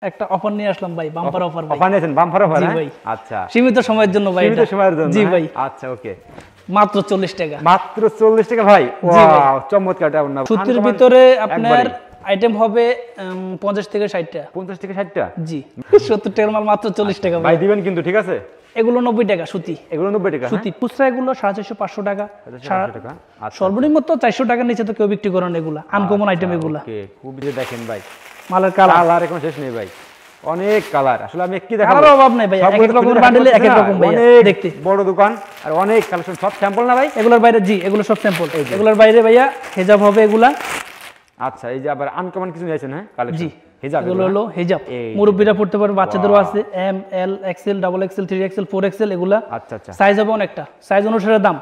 একটা অফার নিয়ে আসলাম ভাই, বাম্পার অফার ভাই। অফার নিয়েছেন, বাম্পার অফার? জি ভাই। আচ্ছা, সীমিত সময়ের জন্য ভাই। সীমিত সময়ের জন্য? জি ভাই। আচ্ছা, ওকে। মাত্র 40 টাকা। মাত্র 40 টাকা ভাই? ওয়াও, চমৎকার। এটা না সুতির ভিতরে আপনার আইটেম হবে 50 থেকে 60 টা। 50 থেকে 60 টা? জি। 70 টাকার মাল মাত্র 40 টাকা ভাই দিবেন কিন্তু, ঠিক আছে? এগুলো 90 টাকা সুতি। এগুলো 90 টাকা সুতি খুচরা এগুলো 450 500 টাকা। 450 টাকা। আচ্ছা, সর্বনিম্ন তো 400 টাকার নিচে তো কেউ বিক্রি করে না এগুলা। আনকমন আইটেম এগুলা। ওকে, খুব যে দেখেন ভাই, মালের কালার এখন শেষ নেই ভাই, অনেক কালার। আসলে আমি কি দেখাবো, কালার অভাব নাই ভাই, এক এক রকমের বান্ডেলে এক এক রকম ভাই। দেখতে বড় দোকান আর অনেক কালেকশন, সব স্যাম্পল না ভাই? এগুলোর বাইরে, জি এগুলো সব স্যাম্পল। এগুলোর বাইরে ভাইয়া হেজাব হবে এগুলা। আচ্ছা, এই যে আবার আনকমন কিছু নিয়েছেন? হ্যাঁ, কালেকশন। জি, হিজাব, এগুলো হলো হিজাব। মুরব্বিরা পড়তে পারবে, বাচ্চাদেরও আছে, M L XL double XL 3 XL 4 XL এগুলা। আচ্ছা আচ্ছা, সাইজ হবে অনেকটা, সাইজ অনুসারে দাম।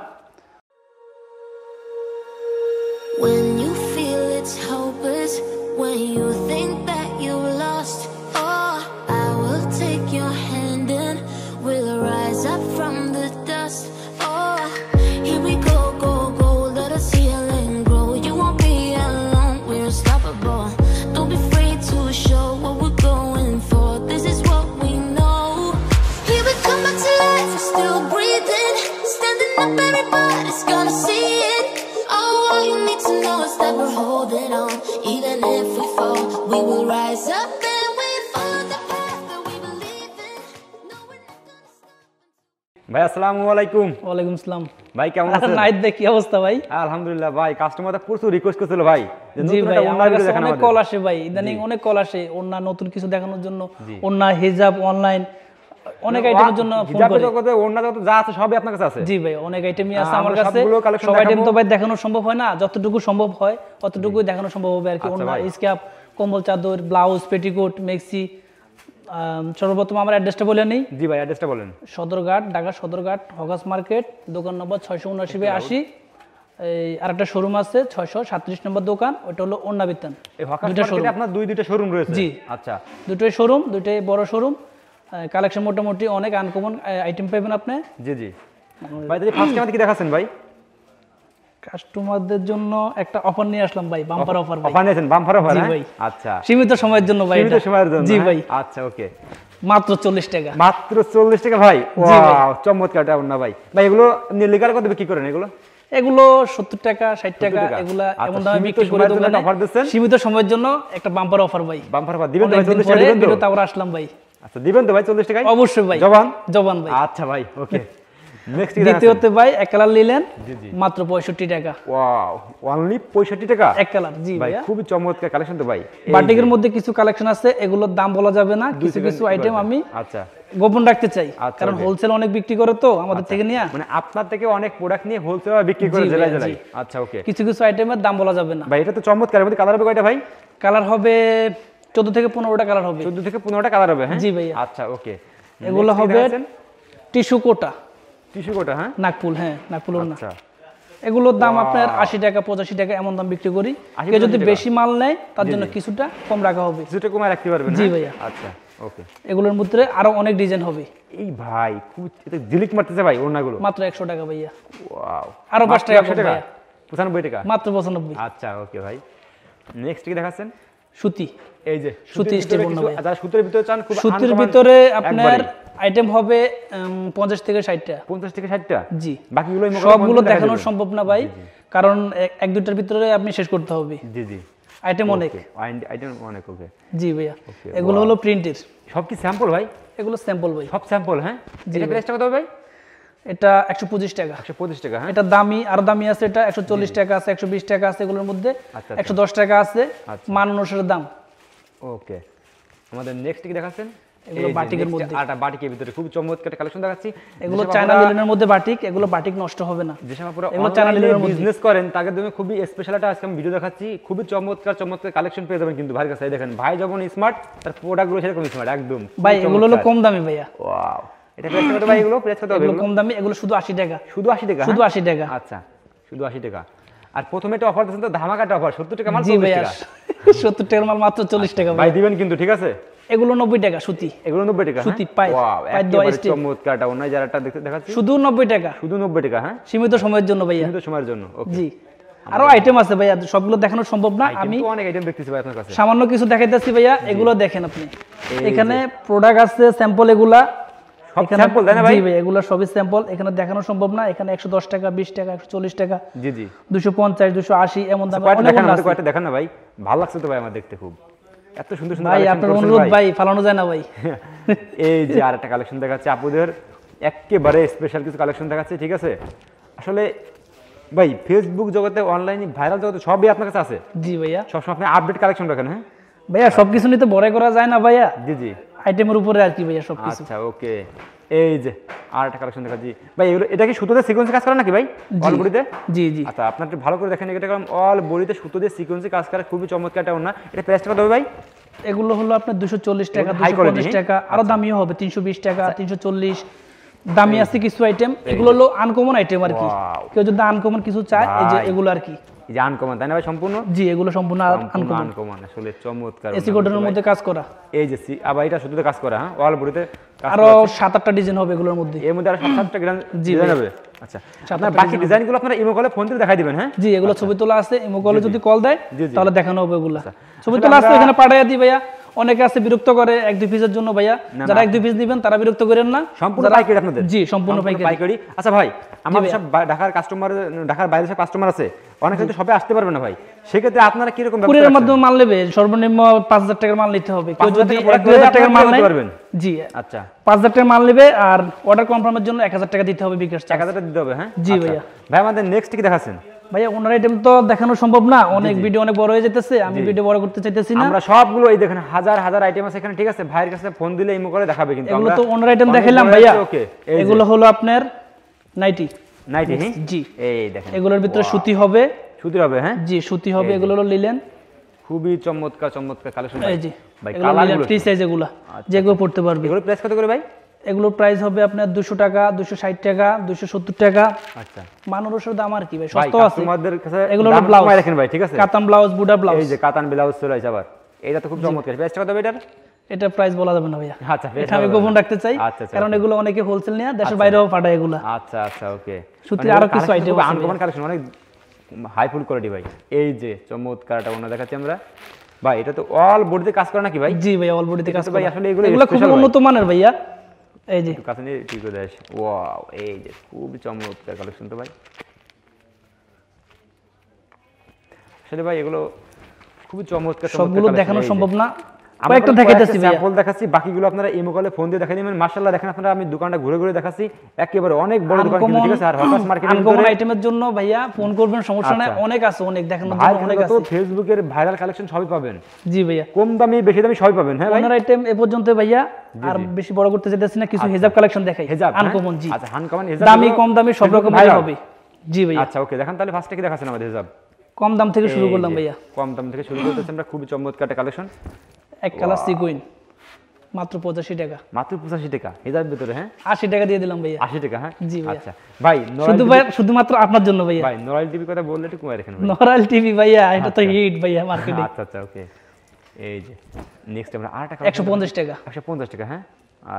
When you feel it's hopeless, when you think that you lost, oh, I will take your hand and we'll rise up from the dust. Oh, here we go, go, go, let us heal and grow. You won't be alone, we're unstoppable. Don't be afraid to show what we're going for. This is what we know. Here we come back to life, we're still breathing, standing up, everybody's gonna see it. Oh, all you need to know is that we're holding on. Even if we fall, we will rise up and we follow the path that we believe in. No, we're not gonna stop. ভাই আসসালামু আলাইকুম। ওয়ালাইকুম আসসালাম। ভাই কেমন আছেন? Night ভাই কি অবস্থা ভাই? আলহামদুলিল্লাহ ভাই, কাস্টমাররা প্রচুর রিকোয়েস্ট করছিল ভাই যে জি নতুন ভাই, একটা আমার অনলাইন কাছে দেখানো অনেক আমাদের। কল আসে ভাই, ইদানিং অনেক কল আসে ওন্না নতুন কিছু দেখানোর জন্য, ওন্না হিজাব অনলাইন অনেক আইটেমের জন্য ফোন করে। হিজাবের কথা ওন্না যত যা আছে সবই আপনার কাছে আছে? জি ভাই, অনেক আইটেমই আছে আমার আমরা কাছে। সবগুলো কালেকশন সব আইটেম দেখাবো। তো ভাই দেখানো সম্ভব হয় না, যতটুকু সম্ভব হয় ততটুকুই দেখানো সম্ভব হবে আর কি। আচ্ছা ওন্না, ভাই। স্ক্যাপ, কম্বল চাদর, ব্লাউজ, পেটিকোট, মেক্সি। সর্বপ্রথম আমার অ্যাড্রেসটা বলে নেই। জি ভাই, অ্যাড্রেসটা বলেন। সদরঘাট, ঢাকা সদরঘাট, হকাস মার্কেট, দোকান নম্বর 679/80। এই আরেকটা শোরুম আছে 637 নম্বর দোকান, ওটা হলো ওন্না বিতান। এই হকাস মার্কেটে আপনার দুইটা শোরুম রয়েছে? জি। আচ্ছা, দুটোই শোরুম, দুটোই বড় শোরুম। কালেকশন মোটামুটি অনেক আনকমন আইটেম পাবেন আপনি। জি জি ভাই, তাহলে ফার্স্ট আমাদের কি দেখাচ্ছেন ভাই? কাস্টমারদের জন্য একটা অফার নিয়ে আসলাম ভাই, বাম্পার অফার ভাই। অফার নিয়েছেন, বাম্পার অফার? জি হ্যাঁ ভাই। আচ্ছা, সীমিত সময়ের জন্য ভাই। সীমিত সময়ের জন্য? জি ভাই। আচ্ছা, ওকে। মাত্র 40 টাকা। মাত্র 40 টাকা ভাই? জি ভাই। ওয়াও, চমৎকার। এটা না ভাই, ভাই এগুলো লিগাল কত বিক্রি করেন এগুলো? এগুলো 70 টাকা 60 টাকা এগুলা এমন দামে বিক্রি করে দোকানে। অফার দিচ্ছেন? সীমিত সময়ের জন্য একটা বাম্পার অফার ভাই। বাম্পার অফার দিবেন তো ভাই? 40 টাকা দিবেন তো? তারপর আসলাম ভাই। আচ্ছা, দিবেন তো ভাই 40 টাকায়? অবশ্যই ভাই। জবান? জবান ভাই। আচ্ছা ভাই, ওকে। নেক্সট কি দ্বিতীয়তে ভাই এক কালার নিলেন জি জি, মাত্র 65 টাকা। ওয়াও, অনলি 65 টাকা এক কালার? জি ভাই, ভাই। খুবই চমৎকার কালেকশন তো ভাই। বাটিকের মধ্যে কিছু কালেকশন আছে, এগুলোর দাম বলা যাবে না। কিছু কিছু আইটেম আমি আচ্ছা গোপন রাখতে চাই, আচ্ছা, কারণ okay. হোলসেল অনেক বিক্রি করে তো আমাদের থেকে নিয়ে। মানে আপনার থেকে অনেক প্রোডাক্ট নিয়ে হোলসেল বিক্রি করে জি জেলায় ভাই, জেলায়। জি। আচ্ছা, ওকে। কিছু কিছু আইটেমের দাম বলা যাবে না ভাই এটা তো চমৎকার। এর মধ্যে কালার হবে কয়টা ভাই? কালার হবে 14 থেকে 15টা কালার হবে। 14 থেকে 15টা কালার হবে? হ্যাঁ জি ভাইয়া। আচ্ছা, ওকে। এগুলো হবে টিস্যু কোটা, টিস্যু কোটা? হ্যাঁ, নাকপুল। হ্যাঁ, নাকপুল না। আচ্ছা, এগুলোর দাম আপনার 80 টাকা 85 টাকা এমন দাম বিক্রি করি। 80 কেউ যদি 85 বেশি মাল নেয় তার জি, জন্য জি। কিছুটা কম রাখা হবে। কিছুটা কমে রাখতে পারবেন? জি হ্যাঁ? ভাইয়া। আচ্ছা, ওকে। এগুলোর মধ্যে আরো অনেক ডিজাইন হবে। এই ভাই খুব এটা জিলিক মারতেছে ভাই ওড়নাগুলো। মাত্র 100 টাকা ভাইয়া। ওয়াও, আরো 5 টাকা কম 100 টাকা? ভাইয়া। 95 টাকা? মাত্র 95। আচ্ছা, ওকে ভাই। নেক্সট কি দেখাচ্ছেন? সুতি। এই যে সুতি ভিতরে স্টেপ কিছু, ওড়না ভাই। যারা সুতির ভিতরে চান, খুব সুতির uncommon ভিতরে আপনার একবারেই। আইটেম হবে 50 থেকে 60 টা। 50 থেকে 60 টা? জি। বাকিগুলো সবগুলো দেখানো সম্ভব না ভাই, কারণ এক দুইটার ভিতরে আপনি শেষ করতে হবে। জি জি, আইটেম অনেক। আইটেম অনেক, ওকে। জি ভাইয়া। Okay, এগুলো হলো প্রিন্টের। সব কি স্যাম্পল ভাই? এগুলো স্যাম্পল ভাই। সব স্যাম্পল? হ্যাঁ। এটা প্রাইসটা কত ভাই? এটা 125 টাকা। 125 টাকা? হ্যাঁ। এটা দামি, আরো দামি আছে, এটা 140 টাকা আছে, 120 টাকা আছে, এগুলোর মধ্যে আচ্ছা, 110 টাকা আছে। আচ্ছা। মান অনুসারে দাম। ওকে। আমাদের নেক্সট কি দেখাচ্ছেন? এগুলো বাটিকের মধ্যে। আটা বাটিকের ভিতরে খুব চমৎকার কালেকশন দেখাচ্ছি। এগুলো চায়না লিনেনের মধ্যে বাটিক, এগুলো বাটিক নষ্ট হবে না। যেসব আপনারা এগুলো চায়না লিনেনের মধ্যে বিজনেস করেন তাদের জন্য খুবই স্পেশাল একটা আজকে আমি ভিডিও দেখাচ্ছি। খুবই চমৎকার চমৎকার কালেকশন পেয়ে যাবেন কিন্তু ভাইয়ের কাছে। এই দেখেন, ভাই যখন স্মার্ট, তার প্রোডাক্টগুলো সেরকম স্মার্ট একদম। ভাই এগুলো হলো কম দামি ভাইয়া। ওয়াও, এটা প্রাইস কত ভাই? এগুলো প্রাইস কত হবে? এগুলো কম দামি, এগুলো শুধু 80 টাকা। শুধু 80 টাকা? শুধু 80 টাকা। আচ্ছা, শুধু 80 টাকা। আর প্রথমে একটা অফার দিয়েছেন তো, ধামাকাটা অফার, 70 টাকা মাল জি 40 ভাইয়া। টাকা। 70 টাকার মাল মাত্র 40 টাকা ভাই ভাই। দিবেন কিন্তু, ঠিক আছে? এগুলো 90 টাকা সুতি। এগুলো 90 টাকা? সুতি পাই। ওয়াও, পাই দেওয়া একেবারে স্টেপ। চমৎকারটা অন্য যারাটা দেখাচ্ছি শুধু 90 টাকা। শুধু 90 টাকা? হ্যাঁ, সীমিত সময়ের জন্য ভাইয়া। সীমিত সময়ের জন্য, ওকে। জি। আরো আইটেম আছে ভাইয়া, সবগুলো দেখানো সম্ভব না। আমি কিন্তু অনেক আইটেম দেখতেছি ভাই আপনার কাছে। সামান্য কিছু দেখাইতেছি ভাইয়া, এগুলো দেখেন আপনি। এখানে প্রোডাক্ট আছে স্যাম্পল, এগুলা সব স্যাম্পল তাই না ভাই? জি ভাই, এগুলো সবই স্যাম্পল, এখানে দেখানো সম্ভব না। এখানে 110 টাকা, 20 টাকা, 140 টাকা, জি জি 250, 280 এমন দামে কয়টা অনেক দেখান, অন্য আমাদের আছে। কয়টা দেখান না ভাই, ভালো লাগছে তো ভাই আমার দেখতে খুব, এত সুন্দর সুন্দর ভাই কালেকশন আপনার করছেন অনুরোধ ভাই। ভাই, ফালানো যায় না ভাই। এই যে আরেকটা কালেকশন দেখাচ্ছে আপুদের, একেবারে স্পেশাল কিছু কালেকশন দেখাচ্ছে, ঠিক আছে? আসলে ভাই ফেসবুক জগতে, অনলাইন ভাইরাল জগতে সবই আপনার কাছে আছে, জি ভাইয়া, সবসময় আপনি আপডেট কালেকশন রাখেন। হ্যাঁ ভাইয়া সবকিছু নিতে বড় করা যায় না ভাইয়া, জি জি আইটেমের উপরে আর কি ভাইয়া সবকিছু। আচ্ছা ওকে, এই যে আরেকটা কালেকশন দেখাচ্ছি ভাই, এগুলো এটা কি সুতোতে সিকোয়েন্সে কাজ করে নাকি ভাই অল বডিতে? জি জি আচ্ছা আপনার একটু ভালো করে দেখেন, এটা কারণ অল বডিতে সুতো দিয়ে সিকোয়েন্সে কাজ করে, খুবই চমৎকার একটা ওড়না। এটা প্রাইসটা কত হবে ভাই? এগুলো হলো আপনার 240 টাকা, এগুলো high quality, 250 টাকা, আরো দামিও হবে 320 টাকা, 340 দামি আছে কিছু আইটেম। এগুলো হলো আনকমন আইটেম আর কি, Wow. কেউ যদি আনকমন কিছু চায় এই যে ভাই। এগুলো আর কি। এই যে আনকমন তাই না ভাই সম্পূর্ণ? জি এগুলো সম্পূর্ণ আনকমন, আনকমন আসলে চমৎকার এসি কটনের মধ্যে কাজ করা। এই যে আবার এটা সুতোতে কাজ করা, হ্যাঁ অল বডিতে কাজ আরো করা আছে। 7-8টা ডিজাইন হবে এগুলোর মধ্যে। এর মধ্যে আরো 7-8টা জি ডিজাইন ভাই। হবে। আচ্ছা সাত আপনার আটটা বাকি ডিজাইনগুলো আপনারা ইমো কলে ফোন দিয়ে দেখাই দিবেন। হ্যাঁ জি এগুলো ছবি তোলা আছে, ইমো কলে যদি কল দেয় জি, জি। তাহলে দেখানো হবে এগুলা। ছবি আসলে তোলা আছে আমরা- এখানে পাঠিয়ে দিই ভাইয়া। অনেকে আছে বিরক্ত করে 1-2 পিসের জন্য ভাইয়া, না, যারা না। 1-2 পিস নেবেন তারা বিরক্ত করেন না। সম্পূর্ণ যারা- পাইকারি আপনাদের? জি সম্পূর্ণ পাইকারি। পাইকারি। আচ্ছা ভাই, আমার ভাইয়া। সব ঢাকার কাস্টমার, ঢাকার বাইরে সব কাস্টমার আছে, অনেকে কিন্তু সবে আসতে পারবে না ভাই, সেক্ষেত্রে আপনারা কিরকম ব্যবস্থা কুরিয়ারের রাখছেন? মাধ্যমে মাল নেবে সর্বনিম্ন 5000 টাকার মাল নিতে হবে। কেউ 5,000 যদি টাকা product 1-2000 নিলে টাকার মাল আপনি নেয়, পারবেন? জি আচ্ছা 5000 টাকার মাল নেবে, আর অর্ডার কনফার্মের জন্য 1000 টাকা দিতে হবে বিকাশ চার্জ। 1000 টাকা দিতে হবে। হ্যাঁ জি আচ্ছা। ভাইয়া। ভাই আমাদের নেক্সট কি দেখাচ্ছেন? ভাইয়া ওনার আইটেম তো দেখানো সম্ভব না, অনেক ভিডিও অনেক বড় হয়ে যেতেছে, আমি ভিডিও বড় করতে চাইতেছি না। আমরা সবগুলো এই দেখেন হাজার হাজার আইটেম আছে এখানে, ঠিক আছে? ভাইয়ের কাছে ফোন দিলে ইমো করে দেখাবে, কিন্তু এগুলো আমরা তো ওনার আইটেম অনেক দেখাইলাম বড় ভাইয়া। আছে, ওকে এগুলো হলো আপনার নাইটি। নাইটি। হ্যাঁ জি এই দেখেন এগুলোর ভিতরে সুতি হবে। সুতির হবে। হ্যাঁ জি সুতি হবে, এগুলো হলো লিলেন। খুবই চমৎকার চমৎকার কালেকশন এই যে ভাই, এগুলো কালারগুলো লিলেন ফ্রি সাইজ, এগুলো যেগুলো পড়তে পারবে। এগুলো প্রাইস কত করে ভাই? এগুলোর প্রাইস হবে আপনার 200 টাকা, 260 টাকা, 270 টাকা। আচ্ছা মানুষের দাম আর কি ভাই, ভাই সস্তা আছে। কাস্টমারদের কাছে এগুলো হলো দাম ব্লাউজ কমায় রাখেন ভাই, ঠিক আছে? কাতান ব্লাউজ, বুডা ব্লাউজ। এই যে কাতান ব্লাউজ চলে আসে আবার, এটা তো খুব চমৎকার। প্রাইসটা কত হবে এটার? এটা প্রাইস বলা যাবে না ভাইয়া, আচ্ছা price এটা আমি বলা গোপন যাবে না। রাখতে চাই, আচ্ছা, আচ্ছা, কারণ okay। এগুলো অনেকে হোলসেল নিয়ে দেশের বাইরেও পাঠায় এগুলা। আচ্ছা আচ্ছা ওকে। সুতির আরো কিছু item আছে আনকমন কালেকশন, অনেক হাই ফুল কোয়ালিটি ভাই। এই যে চমৎকার একটা ওনা দেখাচ্ছি আমরা ভাই, এটা তো অল বডিতে কাজ করে নাকি ভাই? জি ভাই অল বডিতে কাজ তো ভাই করা। আসলে এগুলো এগুলো খুব special ভাই। উন্নত মানের ভাইয়া। এই যে একটু কাছে নিয়ে ঠিক করে দেয়। ওয়াও, এই যে খুবই চমৎকার কালেকশন তো ভাই। আসলে ভাই এগুলো খুবই চমৎকার সবগুলো collection, দেখানো এই যে। সম্ভব না, আমরা কয়েকটা কোনো দেখাইতেছি ভাইয়া। স্যাম্পল দেখাচ্ছি, বাকিগুলো আপনারা ইমো কলে ফোন দিয়ে দেখাই দিবেন। মাশাআল্লাহ দেখেন আপনারা, আমি দোকানটা ঘুরে ঘুরে দেখাচ্ছি, একেবারে অনেক বড় দোকান কিন্তু, ঠিক আছে? আর হকার্স মার্কেটের আনকমন ভিতরে আইটেমের জন্য ভাইয়া ফোন করবেন, সমস্যা নাই, আচ্ছা। অনেক আছে, অনেক দেখানোর ভাই জন্য অনেক তো আছে। ফেসবুকের ভাইরাল কালেকশন সবই পাবেন, জি ভাইয়া কম দামি বেশি দামি সবই পাবেন। হ্যাঁ ভাই ওনার আইটেম এ পর্যন্ত ভাইয়া, আর বেশি বড় করতে চাইতেছি না, কিছু হেজাব কালেকশন দেখাই। হেজাব আনকমন জি, আচ্ছা আনকমন হেজাব, দামি কম দামি সব রকমের হবে। জি ভাইয়া আচ্ছা ওকে, দেখেন তাহলে ফার্স্টে কি দেখাচ্ছেন আমাদের হেজাব? কম দাম থেকে শুরু এই করলাম যে, ভাইয়া। কম দাম থেকে শুরু করতেছি আমরা, খুবই চমৎকার একটা কালেকশন। এক কালার সিকুইন মাত্র 85 টাকা, মাত্র 85 টাকা হেজাবের ভিতরে। হ্যাঁ 80 টাকা দিয়ে দিলাম ভাইয়া। 80 টাকা। হ্যাঁ জি ভাইয়া। আচ্ছা ভাই শুধুমাত্র আপনার জন্য ভাইয়া। ভাই নরাইল টিভি কথা বললে একটু কমায় রাখেন ভাই। নরাল টিভি ভাইয়া, এটা তো হিট ভাইয়া মার্কেটে। আচ্ছা আচ্ছা ওকে। এই যে নেক্সট আমরা আর টাকা 150 টাকা, 150 টাকা। হ্যাঁ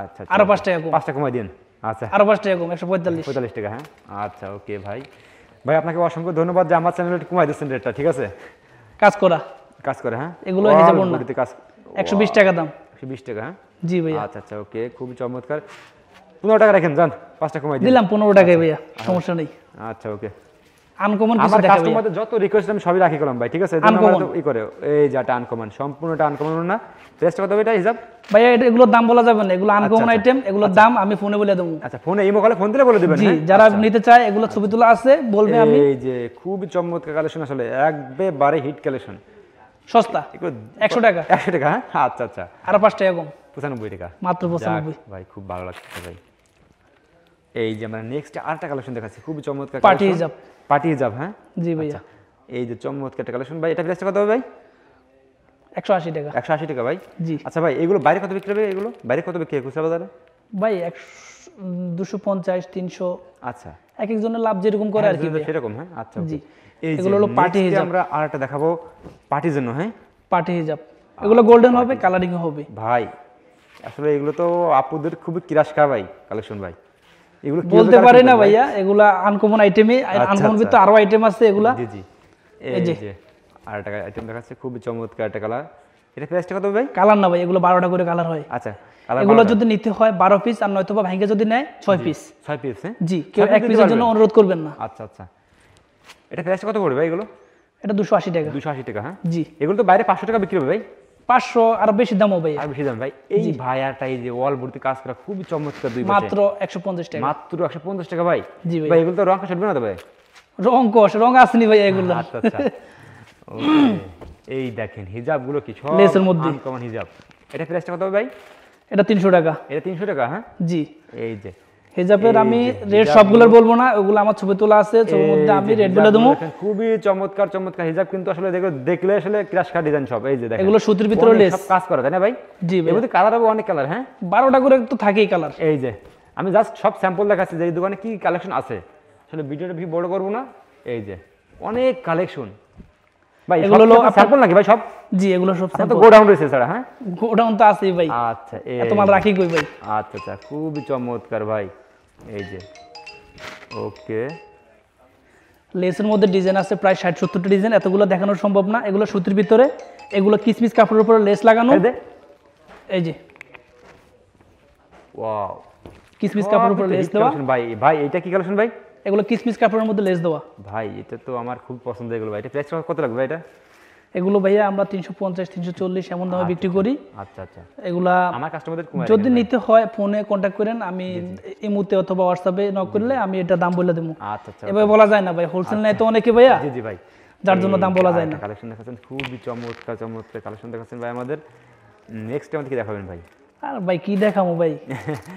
আচ্ছা আরো 5 টাকা কম, 5 টাকা কমাই দিন। আচ্ছা আরো 5 টাকা কম, 145। 45 টাকা। হ্যাঁ আচ্ছা ওকে ভাই, ভাই আপনাকে অসংখ্য ধন্যবাদ যে আমার চ্যানেলে একটু কমাই দিচ্ছেন রেটটা, ঠিক আছে? কাজ করা কাজ করে। হ্যাঁ এগুলো হেজাব ওড়না। বডিতে কাজ 120 টাকা দাম। 120 টাকা। হ্যাঁ জি ভাইয়া আচ্ছা আচ্ছা ওকে, খুবই চমৎকার। 15 টাকা রাখেন, যান 5 টাকা কমাই দিন। দিলাম 15 টাকায় ভাইয়া, সমস্যা নেই। আচ্ছা ওকে। আনকমন কিছু আমার দেখা ভাইয়া। কাস্টমারদের যত রিকোয়েস্ট আমি সবই রাখি করলাম ভাই, ঠিক আছে? এজন্য আমরা তো ই করে, এই যে এটা আনকমন, সম্পূর্ণটা আনকমন না। প্রাইসটা কত হবে এটা হিসাব? ভাইয়া এগুলোর দাম বলা যাবে না, এগুলো আনকমন আচ্ছা। আইটেম, এগুলোর দাম আমি ফোনে বলে দেবো। আচ্ছা ফোনে ইমো কলে ফোন দিলে বলে দিবেন। জি হ্যাঁ যারা নিতে চায় এগুলো ছবি তোলা আছে, বলবে আমি। এই যে খুবই চমৎকার কালেকশন, আসলে একবারে হিট কালেকশন। সস্তা 100 টাকা। 100 টাকা। হ্যাঁ আচ্ছা আচ্ছা, আরো 5 টাকা কম, 95 টাকা মাত্র 95। যাক ভাই, খুব ভালো লাগছে ভাই। এই যে আমরা নেক্সট আরেকটা কালেকশন দেখাচ্ছি, খুবই চমৎকার পার্টি হিজাব। পার্টি হিজাব। হ্যাঁ জি ভাইয়া এই যে চমৎকার একটা কালেকশন ভাই, এটা প্রাইসটা কত হবে ভাই? 180 টাকা। 180 টাকা ভাই। জি আচ্ছা ভাই এগুলো বাইরে কত বিক্রি হবে? এগুলো বাইরে কত বিক্রি হয় খুচরা বাজারে? ভাই 250 300, আচ্ছা এক একজনের লাভ যেরকম করে আর কি ভাইয়া। সেরকম। হ্যাঁ আচ্ছা জি এই যে এগুলো হলো পার্টি next হিজাব। আমরা আরেকটা দেখাবো পার্টির জন্য। হ্যাঁ পার্টি হিজাব এগুলো গোল্ডেন হবে, কালারিং হবে। ভাই আসলে এগুলো তো আপুদের খুবই কিরাস খা ভাই কালেকশন ভাই, এগুলো কিভাবে বলতে collection পারি না করবেন ভাই? ভাইয়া, এগুলা আনকমন আইটেমই। আচ্ছা, আনকমন আচ্ছা। ভিতরে আরো আইটেম আছে এগুলা। জি জি এই যে আর টাকা আইটেম দেখাচ্ছে, খুবই চমৎকার একটা কালার। এটা প্রাইসটা কত ভাই? কালার না ভাই, এগুলো 12টা করে কালার হয়। আচ্ছা, কালার এগুলো যদি নিতে হয় 12 পিস, আর নয়তো বা ভাঙে যদি নেয় 6 পিস। 6 পিস, হ্যাঁ জি, কেউ এক পিসের জন্য অনুরোধ করবেন না। আচ্ছা আচ্ছা, এটা প্রাইসটা কত পড়বে ভাই এগুলো? এটা 280 টাকা। 280 টাকা, হ্যাঁ জি, এগুলো তো বাইরে 500 টাকা বিক্রি হবে ভাই। 500 আর বেশি দামও ভাই, আর বেশি দাম ভাই। এই ভাইয়াটা এই যে ওয়াল ভর্তি কাজ করা খুবই চমৎকার, দুই পাশে মাত্র 150 টাকা। মাত্র 150 টাকা ভাই। জি ভাই। ভাই এগুলো তো রং কাটবে না তো ভাই? রং আসেনি ভাই এগুলো। আচ্ছা আচ্ছা, ওকে। এই দেখেন হিজাবগুলো কি সব লেসের মধ্যে আনকমন হিজাব। এটা প্রাইসটা কত হবে ভাই? এটা 300 টাকা। এটা 300 টাকা, হ্যাঁ জি। এই যে হিজাবের আমি রেট সবগুলোর বলবো না, ওগুলো আমার ছবি তোলা আছে, ছবির মধ্যে আমি রেট বলে দেবো। খুবই চমৎকার চমৎকার হিজাব, কিন্তু আসলে দেখলে আসলে ক্রাশ কাট ডিজাইন সব। এই যে দেখেন এগুলো সুতির ভিতরে লেস সব কাজ করা, তাই না ভাই? জি ভাই। এর মধ্যে কালার হবে অনেক কালার, হ্যাঁ 12টা করে তো থাকেই কালার। এই যে আমি জাস্ট সব স্যাম্পল দেখাচ্ছি যে এই দোকানে কি কালেকশন আছে, আসলে ভিডিওটা বেশি বড় করবো না। এই যে অনেক কালেকশন ভাই, এগুলো হলো স্যাম্পল নাকি ভাই সব? জি, এগুলো সব তো স্যাম্পল। গোডাউন রয়েছে স্যার, হ্যাঁ গোডাউন তো আছেই ভাই। আচ্ছা, এত মাল রাখি কই ভাই। আচ্ছা আচ্ছা, খুবই চমৎকার ভাই। এই যে ওকে, লেসের মধ্যে ডিজাইন আছে প্রায় 60-70টা ডিজাইন, এতগুলো দেখানো সম্ভব না। এগুলো সুতির ভিতরে, এগুলো কিসমিস কাপড়ের উপরে লেস লাগানো। এই যে ওয়াও, কিসমিস কাপড়ের উপরে লেস দেওয়া। ভাই ভাই এটা কি কালেকশন ভাই? এগুলো কিসমিস কাপড়ের মধ্যে লেস দেওয়া। ভাই এটা তো আমার খুব পছন্দ এগুলো ভাই। এটা প্রাইস কত লাগবে ভাই এটা? এগুলো ভাইয়া আমরা 350-340 এমন দামে বিক্রি করি। আচ্ছা আচ্ছা, এগুলা আমার কাস্টমারদের যদি নিতে হয় ফোনে কন্ট্যাক্ট করেন, আমি ইমুতে অথবা হোয়াটসঅ্যাপে নক করলে আমি এটা দাম বলে দেবো। আচ্ছা আচ্ছা, এভাবে বলা যায় না ভাই, হোলসেল নেয় তো অনেকে ভাইয়া। জি জি ভাই, যার জন্য দাম বলা যায় না। কালেকশন দেখাচ্ছেন, খুবই চমৎকার চমৎকার কালেকশন দেখাচ্ছেন ভাই আমাদের। নেক্সট টাইম কি দেখাবেন ভাই? আর ভাই কি দেখামু ভাই,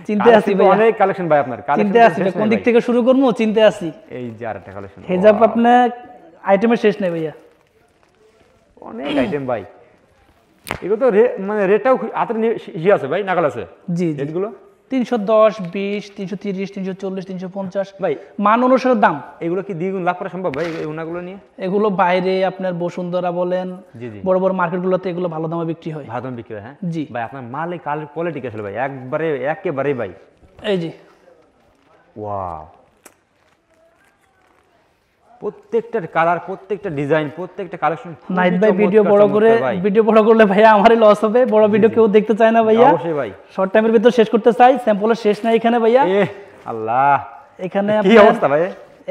চিনতে আসি ভাই, অনেক কালেকশন ভাই আপনার। চিনতে আসি ভাই, কোন দিক থেকে শুরু করবো চিনতে আসি। এই যে আরেকটা কালেকশন, হেজাব আপনার আইটেমের শেষ নেই ভাইয়া, অনেক আইটেম ভাই। এগুলো তো মানে রেটটাও হাতের ইয়ে আছে ভাই, নাগাল আছে। জি জি, রেটগুলো 310, 20, 330, 340, 350 ভাই। মান অনুসারে দাম। এগুলো কি দ্বিগুণ লাভ করা সম্ভব ভাই এই ওনাগুলো নিয়ে? এগুলো বাইরে আপনার বসুন্ধরা বলেন, জি জি, বড় বড় মার্কেটগুলোতে এগুলো ভালো দামে বিক্রি হয়। ভালো দামে বিক্রি হয়, হ্যাঁ জি ভাই। আপনার মালে কালার কোয়ালিটি আসলে ভাই একেবারে ভাই। এই যে ওয়াও, প্রত্যেকটা কালার, প্রত্যেকটা ডিজাইন, প্রত্যেকটা কালেকশন। নাইট ভাই ভিডিও বড় করলে ভাইয়া আমারই লস হবে, বড় ভিডিও কেউ দেখতে চায় না ভাইয়া। অবশ্যই ভাই, শর্ট টাইমের ভিতর শেষ করতে চাই, স্যাম্পলের শেষ নাই এখানে ভাইয়া। আল্লাহ, এখানে কি অবস্থা ভাই?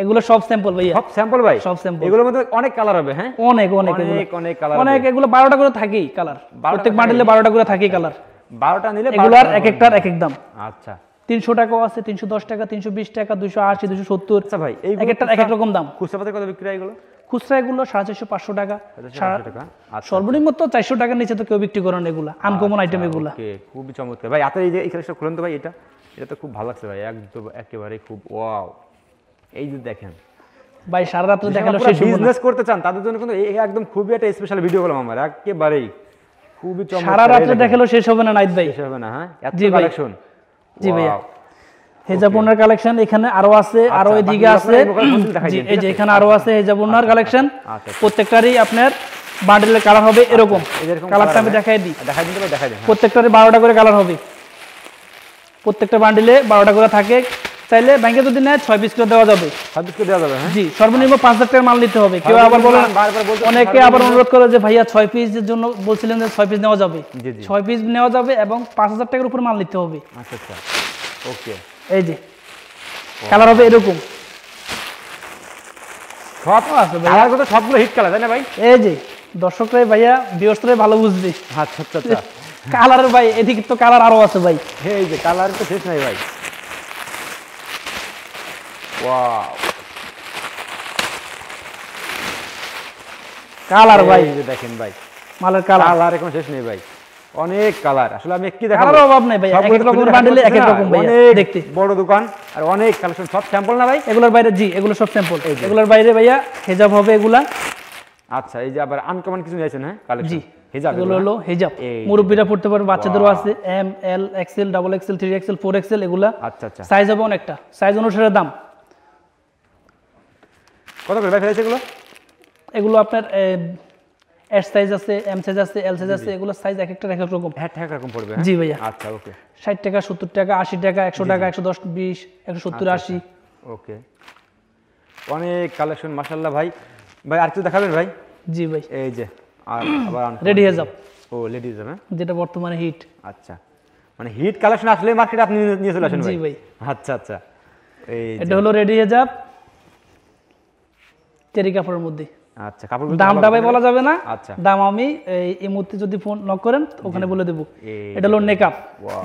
এগুলো সব স্যাম্পল ভাইয়া, সব স্যাম্পল ভাই, সব স্যাম্পল। এগুলোর মধ্যে অনেক কালার হবে, হ্যাঁ অনেক অনেক অনেক কালার, অনেক। এগুলো 12টা করে থাকেই কালার, প্রত্যেক বান্ডেলে 12টা করে থাকেই কালার। 12টা নিলে এগুলোর এক একটার এক এক দাম। আচ্ছা, 300 টাকাও আছে, 310 টাকা, 320 টাকা, 280, 270। আচ্ছা ভাই, এক একটার এক এক রকম দাম। খুচরা পাতে কত বিক্রি হয় এগুলো? খুচরা এগুলো 450-500 টাকা, 450 টাকা। আচ্ছা, সর্বনিম্ন তো 400 টাকার নিচে তো কেউ বিক্রি করেন এগুলা, আনকমন আইটেম এগুলা। ওকে, খুবই চমৎকার ভাই। আপনার এই যে এই কালেকশন খুলেন তো ভাই, এটা তো খুব ভালো লাগছে ভাই, একদম একেবারে খুব ওয়াও। এই যে দেখেন ভাই, সারা রাত দেখালো শেষ হবে না। বিজনেস করতে চান তাদের জন্য কিন্তু একদম খুবই একটা স্পেশাল ভিডিও করলাম আমার, একেবারেই খুবই চমৎকার। সারা রাত দেখালো শেষ হবে না নাইট ভাই, শেষ হবে না, হ্যাঁ এত জি ভাই। কালেকশন। জি ভাইয়া, হেজাবুনার কালেকশন এখানে আরো আছে, আরো এদিকে আছে। জি, এই যে এখানে আরো আছে হেজাবুনার কালেকশন। প্রত্যেকটারই আপনার বান্ডেলের কালার হবে এরকম। কালারটা আমি দেখাই দিই, দেখাই দিতে ভাই, দেখাই দেন। প্রত্যেকটারই 12টা করে কালার হবে, প্রত্যেকটা বান্ডেলে 12টা করে থাকে। চাইলে ব্যাংকে যদি নেয় 6 পিস করে দেওয়া যাবে। 6 পিস করে দেওয়া যাবে, হ্যাঁ জি, সর্বনিম্ন 5000 টাকার মাল নিতে হবে। কেউ আবার বলেন, অনেকে আবার অনুরোধ করে যে ভাইয়া 6 পিসের জন্য বলছিলেন যে 6 পিস নেওয়া যাবে। জি জি, 6 পিস নেওয়া যাবে এবং 5000 টাকার উপর মাল নিতে হবে। আচ্ছা আচ্ছা, ওকে। এই যে কালার হবে এরকম, সব আছে ভাই, আর কত সবগুলো হিট কালার, তাই না ভাই? এই যে দর্শকরাই ভাইয়া ভিউয়ার্সরাই ভালো বুঝবে। আচ্ছা আচ্ছা আচ্ছা, কালারের ভাই এদিকে তো কালার আরো আছে ভাই। এই যে কালার তো শেষ নাই ভাই। ওয়াও, কালার ভাই, এই যে দেখেন ভাই, মালের কালার কালার এখন শেষ নেই ভাই, অনেক কালার। আসলে আমি কি দেখাবো, কালার অভাব নাই ভাই, এক এক রকমের বান্ডেলে এক এক রকম ভাই দেখতে। বড় দোকান আর অনেক কালেকশন, সব স্যাম্পল না ভাই? এগুলোর বাইরে, জি এগুলো সব স্যাম্পল। এগুলোর বাইরে ভাইয়া হেজাব হবে এগুলা। আচ্ছা, এই যে আবার আনকমন কিছু নিয়েছেন, হ্যাঁ কালেকশন? জি, হিজাব, এগুলো হলো হেজাব। মুরব্বিরা পড়তে পারবে, বাচ্চাদেরও আছে, M L XL, double XL, 3XL, 4XL এগুলা। আচ্ছা আচ্ছা, সাইজ হবে অনেকটা, সাইজ অনুসারে দাম। কত করে ভাই ফেলেছে এগুলো? এগুলো আপনার এস সাইজ আছে, এম সাইজ আছে, এল সাইজ আছে, এগুলো সাইজ এক একটা এক এক রকম। হ্যাঁ ঠিক রকম পড়বে, জি ভাইয়া। আচ্ছা, ওকে। 60 টাকা, 70 টাকা, 80 টাকা, 100 টাকা, 110, 20, 170, 80। ওকে, অনেক কালেকশন মাশাআল্লাহ ভাই। ভাই আর কিছু দেখাবেন ভাই? জি ভাই, এই যে আর আবার রেডি হেজাব, ও লেডিস হ্যাঁ, যেটা বর্তমানে হিট। আচ্ছা, মানে হিট কালেকশন আসলে মার্কেটে আপনি নিয়ে চলে আসেন জি ভাই? ভাই। আচ্ছা আচ্ছা, এই এটা হলো রেডি হেজাব চেরি কাপড়ের মধ্যে। আচ্ছা, কাপড় দামটা ভাই বলা যাবে না, আচ্ছা, দাম আমি এই মুহূর্তে যদি ফোন নক করেন ওখানে বলে দেবো। এই এটা হলো নেকআপ,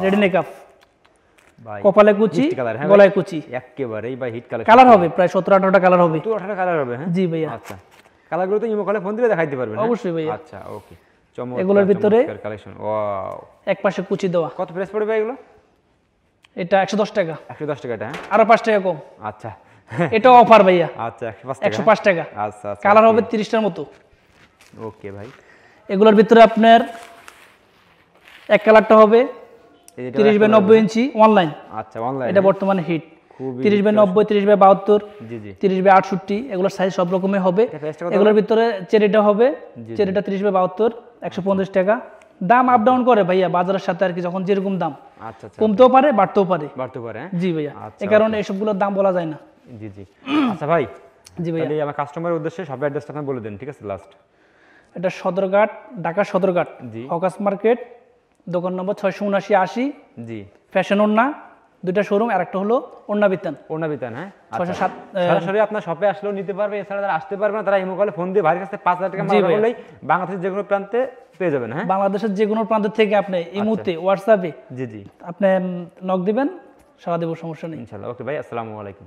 রেডি নেকআপ, ভাই কপালে কুচি, মিষ্টি কালার, হ্যাঁ গলায় কুচি, একেবারেই ভাই হিট কালেকশন। কালার হবে প্রায় 17-18টা কালার হবে। 18 কালার হবে, হ্যাঁ জি ভাইয়া। আচ্ছা, কালারগুলো তো ইমো কলে ফোন দিলে দেখাইতে পারবেন? অবশ্যই ভাইয়া। আচ্ছা ওকে, চমৎকার এগুলোর ভিতরে কালেকশন। ওয়াও, এক পাশে কুচি দেওয়া। কত প্রাইস পড়বে ভাই এগুলো? এটা 110 টাকা, 110 টাকা এটা, হ্যাঁ আরো 5 টাকা কম। আচ্ছা এটা অফার ভাইয়া, আচ্ছা 105 টাকা, 105 টাকা। আচ্ছা আচ্ছা, কালার হবে 30টার মতো। ওকে ভাই। এগুলোর ভিতরে আপনার এক কালারটা হবে 30/90 ইঞ্চি অনলাইন, আচ্ছা অনলাইন, এটা বর্তমানে হিট। খুবই 30/90, 30/72, জি জি 30/68, এগুলোর সাইজ সব রকমের হবে। এটা price টা কত? এগুলোর ভিতরে চেরিটা হবে, জি, চেরিটা 30/72, 150 টাকা। দাম আপ ডাউন করে ভাইয়া বাজারের সাথে আর কি, যখন যেরকম দাম আচ্ছা আচ্ছা, কমতেও পারে বাড়তেও পারে। বাড়তে পারে, হ্যাঁ জি ভাইয়া, আচ্ছা, এই কারণে এসবগুলোর দাম বলা যায় না। জি জি। আচ্ছা ভাই, জি ভাইয়া। তাহলে আমার কাস্টমারের উদ্দেশ্যে সব অ্যাড্রেসটা আপনি বলে দেন, ঠিক আছে লাস্ট? এটা সদরঘাট, ঢাকা সদরঘাট, জি। হকাস মার্কেট, দোকান নম্বর 679-80, জি, ফ্যাশন ওন্না, দুইটা শোরুম, আর একটা হলো ওন্না বিতান। ওড়না বিতান, হ্যাঁ 607 সরাসরি আপনার শপে আসলেও নিতে পারবে, এছাড়া যারা আসতে পারবে না তারা ইমো কলে ফোন দিয়ে ভাইয়ের কাছে 5000 টাকা জি মাল ভাইয়া। করলেই বাংলাদেশের যে কোনো প্রান্তে পেয়ে যাবেন, হ্যাঁ বাংলাদেশের যে কোনো প্রান্ত থেকে আপনি এই মুহূর্তে হোয়াটসঅ্যাপে জি জি আপনি নক দিবেন, সারা দেব, সমস্যা নেই। ইনশাআল্লাহ। ওকে ভাই, আসসালামু আলাইকুম।